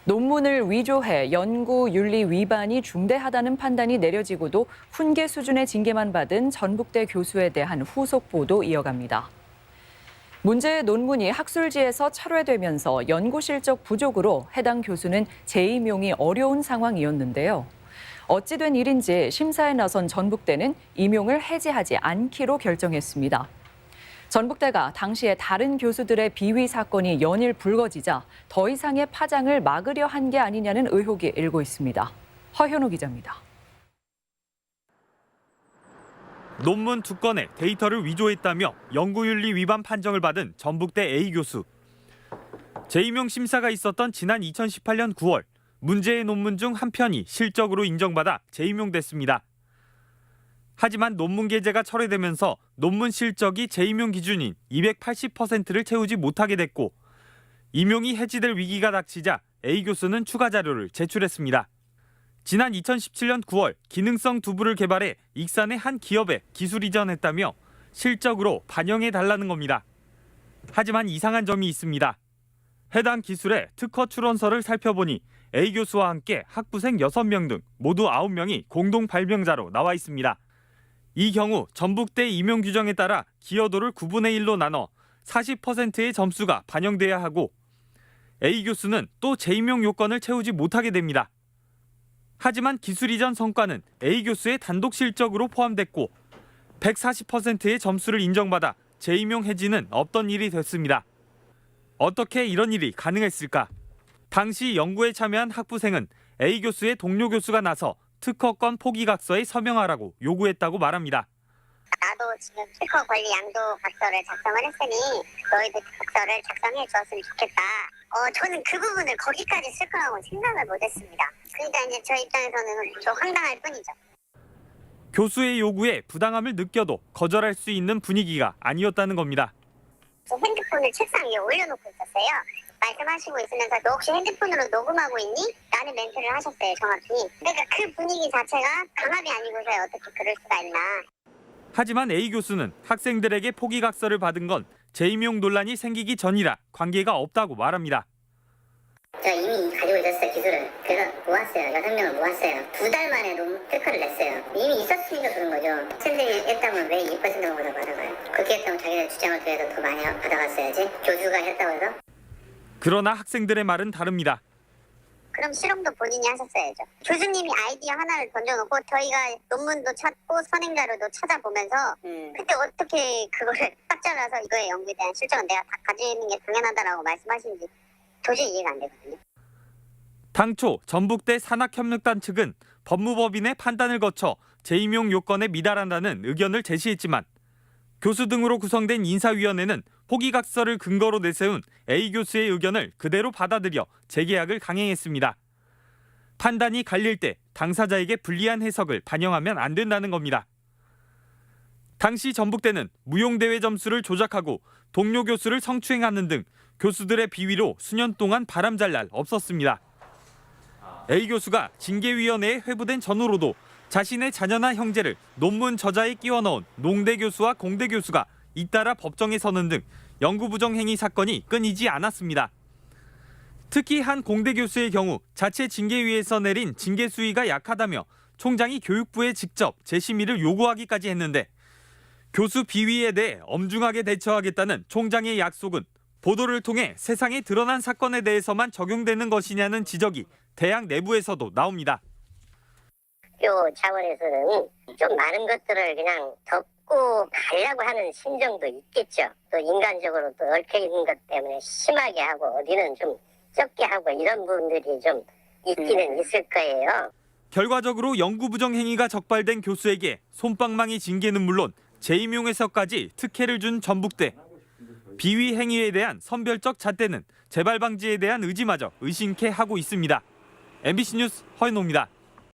논문을 위조해 연구윤리 위반이 중대하다는 판단이 내려지고도 훈계 수준의 징계만 받은 전북대 교수에 대한 후속 보도 이어갑니다. 문제의 논문이 학술지에서 철회되면서 연구 실적 부족으로 해당 교수는 재임용이 어려운 상황이었는데요. 어찌 된 일인지 심사에 나선 전북대는 임용을 해지하지 않기로 결정했습니다. 전북대가 당시에 다른 교수들의 비위 사건이 연일 불거지자 더 이상의 파장을 막으려 한 게 아니냐는 의혹이 일고 있습니다. 허현우 기자입니다. 논문 2건의 데이터를 위조했다며 연구윤리 위반 판정을 받은 전북대 A 교수. 재임용 심사가 있었던 지난 2018년 9월 문제의 논문 중 한 편이 실적으로 인정받아 재임용됐습니다. 하지만 논문 게재가 철회되면서 논문 실적이 재임용 기준인 280%를 채우지 못하게 됐고 임용이 해지될 위기가 닥치자 A 교수는 추가 자료를 제출했습니다. 지난 2017년 9월 기능성 두부를 개발해 익산의 한 기업에 기술 이전했다며 실적으로 반영해달라는 겁니다. 하지만 이상한 점이 있습니다. 해당 기술의 특허 출원서를 살펴보니 A 교수와 함께 학부생 6명 등 모두 9명이 공동 발명자로 나와 있습니다. 이 경우 전북대 임용 규정에 따라 기여도를 9분의 1로 나눠 40%의 점수가 반영돼야 하고 A 교수는 또 재임용 요건을 채우지 못하게 됩니다. 하지만 기술 이전 성과는 A 교수의 단독 실적으로 포함됐고 140%의 점수를 인정받아 재임용 해지는 없던 일이 됐습니다. 어떻게 이런 일이 가능했을까? 당시 연구에 참여한 학부생은 A 교수의 동료 교수가 나서 특허권 포기각서에 서명하라고 요구했다고 말합니다. 나도 지금 특허 권리 양도 각서를 작성을 했으니 너희도 각서를 작성해 주었으면 좋겠다. 저는 그 부분을 거기까지 쓸 거라고 생각을 못했습니다. 그러니까 이제 저 입장에서는 좀 황당할 뿐이죠. 교수의 요구에 부당함을 느껴도 거절할 수 있는 분위기가 아니었다는 겁니다. 저 핸드폰을 책상 위에 올려놓고 있었어요. 말씀하시고 있으면서 너 혹시 핸드폰으로 녹음하고 있니? 라는 멘트를 하셨어요, 정확히. 그러니까 그 분위기 자체가 강압이 아니고서야 어떻게 그럴 수가 있나. 하지만 A 교수는 학생들에게 포기각서를 받은 건 재임용 논란이 생기기 전이라 관계가 없다고 말합니다. 저 이미 가지고 있었어요, 기술을. 그래서 모았어요. 6명을 모았어요. 2달 만에 특허를 냈어요. 이미 있었으니까 그런 거죠. 학생들이 했다면 왜 2%만 받아가요? 그렇게 했다면 자기네 주장을 위해서 더 많이 받아갔어야지. 교수가 했다고 해서. 그러나 학생들의 말은 다릅니다. 그럼 실험도 본인이 하셨어야죠. 교수님이 아이디어 하나를 던져놓고 저희가 논문도 찾고 선행자료도 찾아보면서 그때 어떻게 그거를 딱 잘라서 이거의 연구에 대한 실적은 내가 다 가지는 게 당연하다라고 말씀하시는지 도저히 이해가 안 되거든요. 당초 전북대 산학협력단 측은 법무법인의 판단을 거쳐 재임용 요건에 미달한다는 의견을 제시했지만 교수 등으로 구성된 인사위원회는 포기각서를 근거로 내세운 A 교수의 의견을 그대로 받아들여 재계약을 강행했습니다. 판단이 갈릴 때 당사자에게 불리한 해석을 반영하면 안 된다는 겁니다. 당시 전북대는 무용대회 점수를 조작하고 동료 교수를 성추행하는 등 교수들의 비위로 수년 동안 바람잘 날 없었습니다. A 교수가 징계위원회에 회부된 전후로도 자신의 자녀나 형제를 논문 저자에 끼워 넣은 농대 교수와 공대 교수가 잇따라 법정에 서는 등 연구부정 행위 사건이 끊이지 않았습니다. 특히 한 공대 교수의 경우 자체 징계위에서 내린 징계 수위가 약하다며 총장이 교육부에 직접 재심의를 요구하기까지 했는데 교수 비위에 대해 엄중하게 대처하겠다는 총장의 약속은 보도를 통해 세상에 드러난 사건에 대해서만 적용되는 것이냐는 지적이 대학 내부에서도 나옵니다. 학교 차원에서는 좀 많은 것들을 그냥 덮고 가려고 하는 심정도 있겠죠. 또 인간적으로 또 얽혀있는 것 때문에 심하게 하고 어디는 좀 적게 하고 이런 부분들이 좀 있기는 있을 거예요. 결과적으로 연구부정 행위가 적발된 교수에게 솜방망이 징계는 물론 재임용에서까지 특혜를 준 전북대. 비위 행위에 대한 선별적 잣대는 재발 방지에 대한 의지마저 의심케 하고 있습니다. MBC 뉴스 허인호입니다.